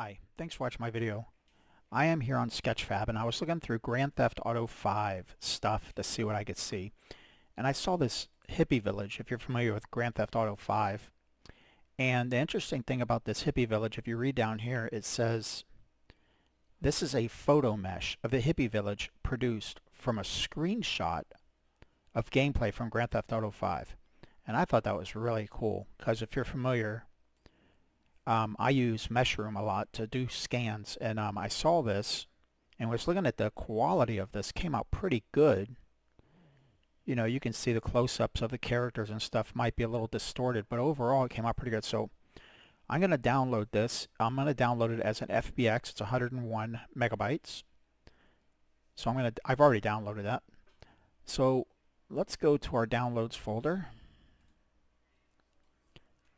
Hi, thanks for watching my video. I am here on Sketchfab and I was looking through Grand Theft Auto 5 stuff to see what I could see. And I saw this Hippy Village, if you're familiar with Grand Theft Auto 5. And the interesting thing about this Hippy Village, if you read down here, it says this is a photo mesh of the Hippy Village produced from a screenshot of gameplay from Grand Theft Auto 5. And I thought that was really cool because if you're familiar, I use Meshroom a lot to do scans, and I saw this and was looking at the quality of this. Came out pretty good. You know, you can see the close-ups of the characters and stuff might be a little distorted, but overall it came out pretty good. So I'm going to download this. I'm going to download it as an FBX. It's 101 megabytes. So I've already downloaded that. So let's go to our downloads folder.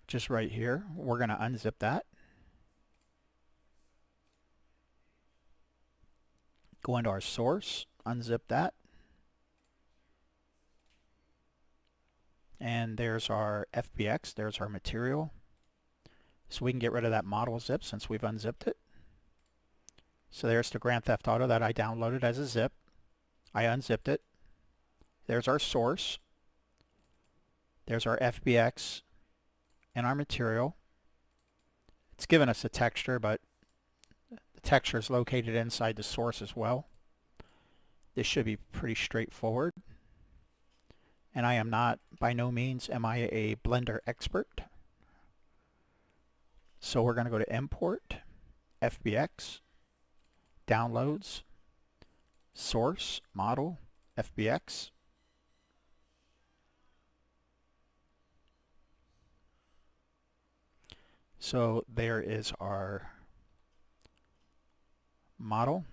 Just right here. We're going to unzip that. Go into our source, unzip that. And there's our FBX, there's our material. So we can get rid of that model zip since we've unzipped it. So there's the Grand Theft Auto that I downloaded as a zip. I unzipped it. There's our source. There's our FBX and our material. It's given us a texture, but the texture is located inside the source as well. This should be pretty straightforward. And I am not, by no means, am I a Blender expert. So we're going to go to Import, FBX, Downloads, Source, Model, FBX. So there is our model.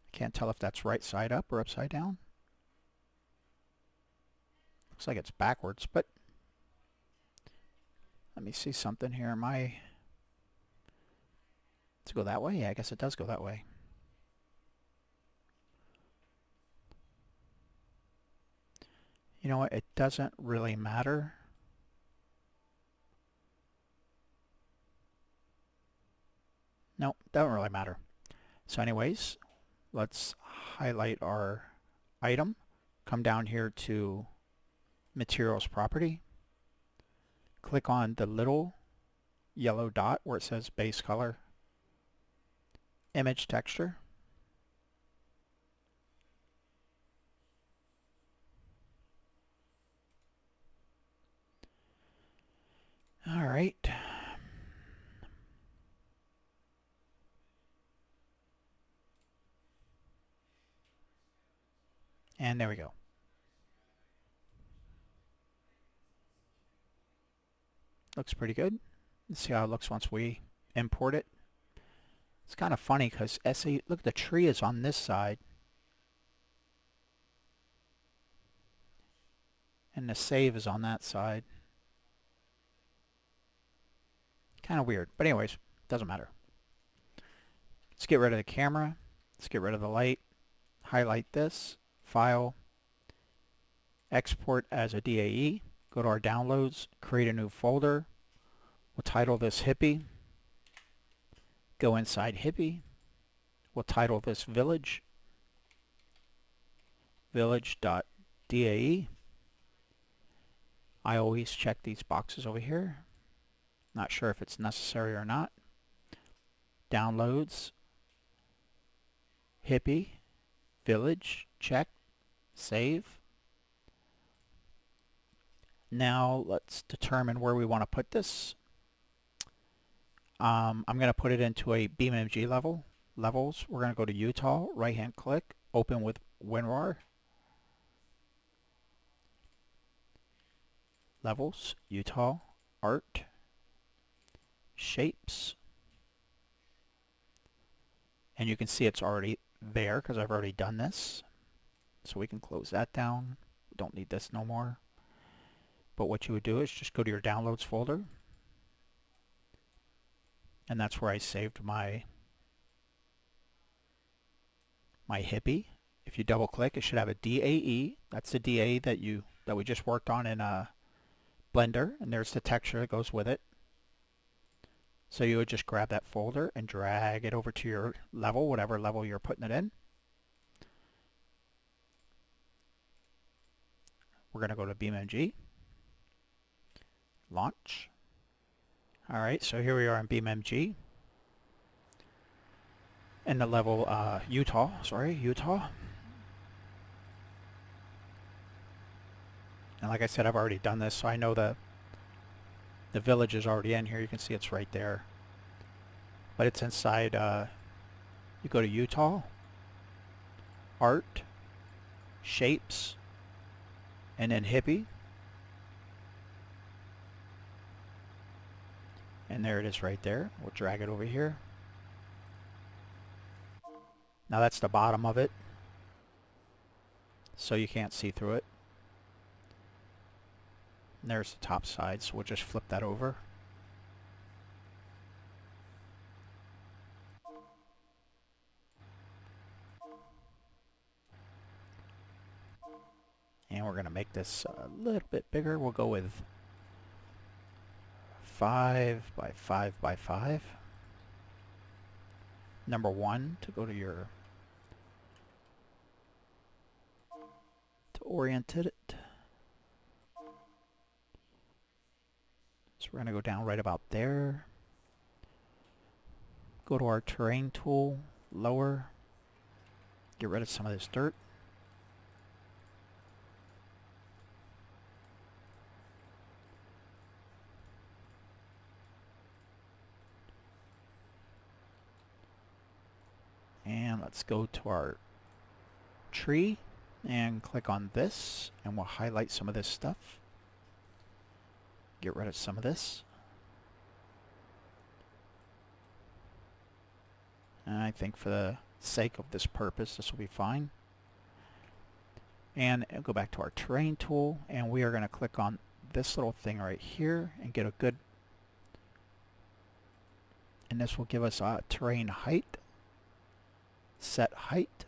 I can't tell if that's right side up or upside down. Looks like it's backwards, but let me see something here. Does it go that way? Yeah, I guess it does go that way. You know what? It doesn't really matter. No, doesn't really matter. So anyways, let's highlight our item. Come down here to Materials Property. Click on the little yellow dot where it says Base Color. Image Texture. All right. And there we go. Looks pretty good. Let's see how it looks once we import it. It's kind of funny because look, the tree is on this side. And the save is on that side. Kind of weird. But anyways, doesn't matter. Let's get rid of the camera. Let's get rid of the light. Highlight this. File. Export as a DAE. Go to our downloads. Create a new folder. We'll title this Hippy. Go inside Hippy. We'll title this Village. Village.dae. I always check these boxes over here. Not sure if it's necessary or not. Downloads. Hippy. Village. Check. Save. Now let's determine where we want to put this. I'm going to put it into a BeamNG levels. We're going to go to Utah, right hand click, open with WinRAR. Levels, Utah, Art, Shapes. And you can see it's already there because I've already done this. So we can close that down. We don't need this no more. But what you would do is just go to your downloads folder. And that's where I saved my Hippy. If you double click, it should have a DAE. That's the DAE that we just worked on in Blender, and there's the texture that goes with it. So you would just grab that folder and drag it over to your level, whatever level you're putting it in. We're going to go to BeamNG, launch. Alright, so here we are in BeamNG. In the level Utah. And like I said, I've already done this, so I know the village is already in here. You can see it's right there. But it's inside, you go to Utah, Art, Shapes, and then Hippy. And there it is right there. We'll drag it over here. Now that's the bottom of it, so you can't see through it. And there's the top side, so we'll just flip that over. And we're going to make this a little bit bigger. We'll go with 5 by 5 by 5. Number 1 to go to your... to orient it. So we're going to go down right about there. Go to our terrain tool, lower. Get rid of some of this dirt. And let's go to our tree and click on this, and we'll highlight some of this stuff. Get rid of some of this. And I think for the sake of this purpose, this will be fine. And go back to our terrain tool, and we are going to click on this little thing right here and get a good... and this will give us a terrain height. Set height.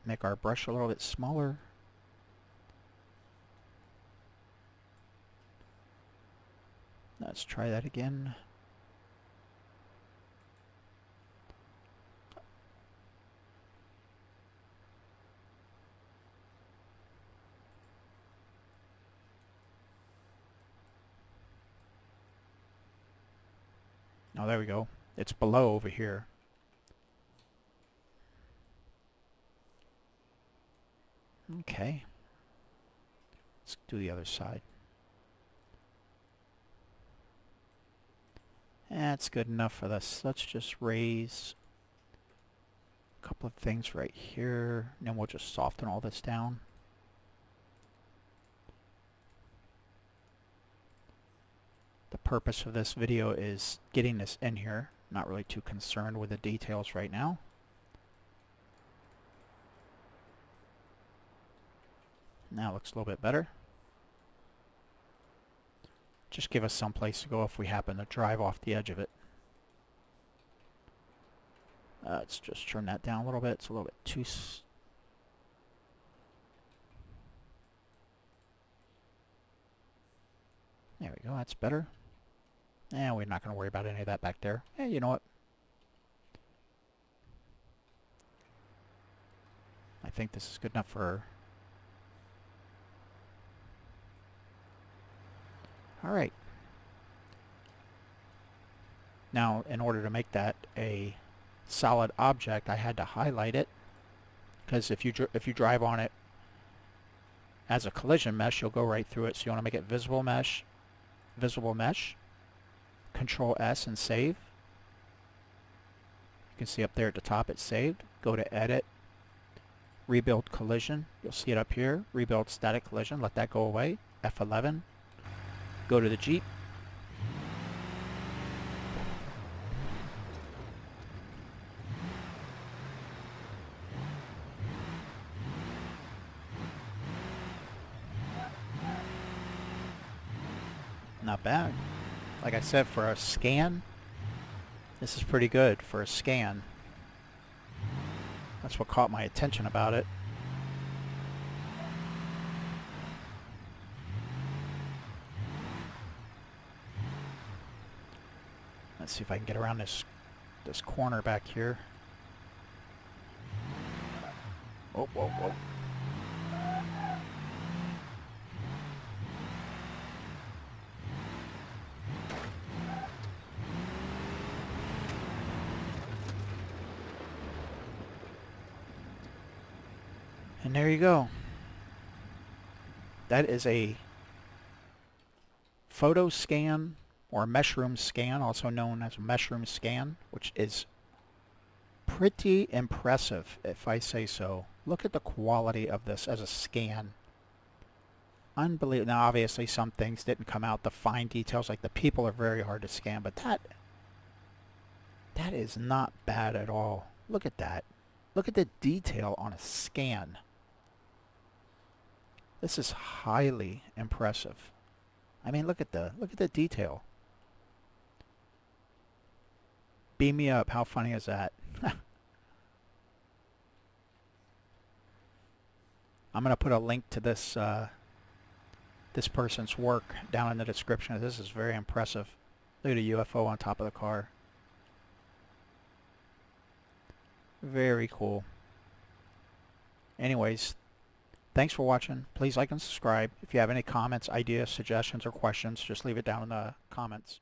Make our brush a little bit smaller. Let's try that again. Oh, there we go. It's below over here. Okay. Let's do the other side. That's good enough for this. Let's just raise a couple of things right here, and then we'll just soften all this down. The purpose of this video is getting this in here. Not really too concerned with the details right now. Now it looks a little bit better. Just give us some place to go if we happen to drive off the edge of it. Let's just turn that down a little bit. It's a little bit too... There we go, that's better. And we're not going to worry about any of that back there. Hey, you know what? I think this is good enough for... Alright. Now, in order to make that a solid object, I had to highlight it, because if you drive on it as a collision mesh, you'll go right through it. So you want to make it visible mesh, Control S and save. You can see up there at the top it's saved. Go to Edit, Rebuild Collision. You'll see it up here. Rebuild Static Collision. Let that go away. F11. Go to the Jeep. Not bad. Like I said, for a scan, this is pretty good for a scan. That's what caught my attention about it. Let's see if I can get around this corner back here. Oh, whoa, whoa. And there you go. That is a photo scan or mushroom scan, also known as a mushroom scan, which is pretty impressive, if I say so. Look at the quality of this as a scan. Unbelievable. Now, obviously, some things didn't come out. The fine details, like the people, are very hard to scan, but that is not bad at all. Look at that. Look at the detail on a scan. This is highly impressive. I mean, look at the detail. Beam me up. How funny is that? I'm going to put a link to this this person's work down in the description. This is very impressive. Look at a UFO on top of the car. Very cool. Anyways, thanks for watching. Please like and subscribe. If you have any comments, ideas, suggestions, or questions, just leave it down in the comments.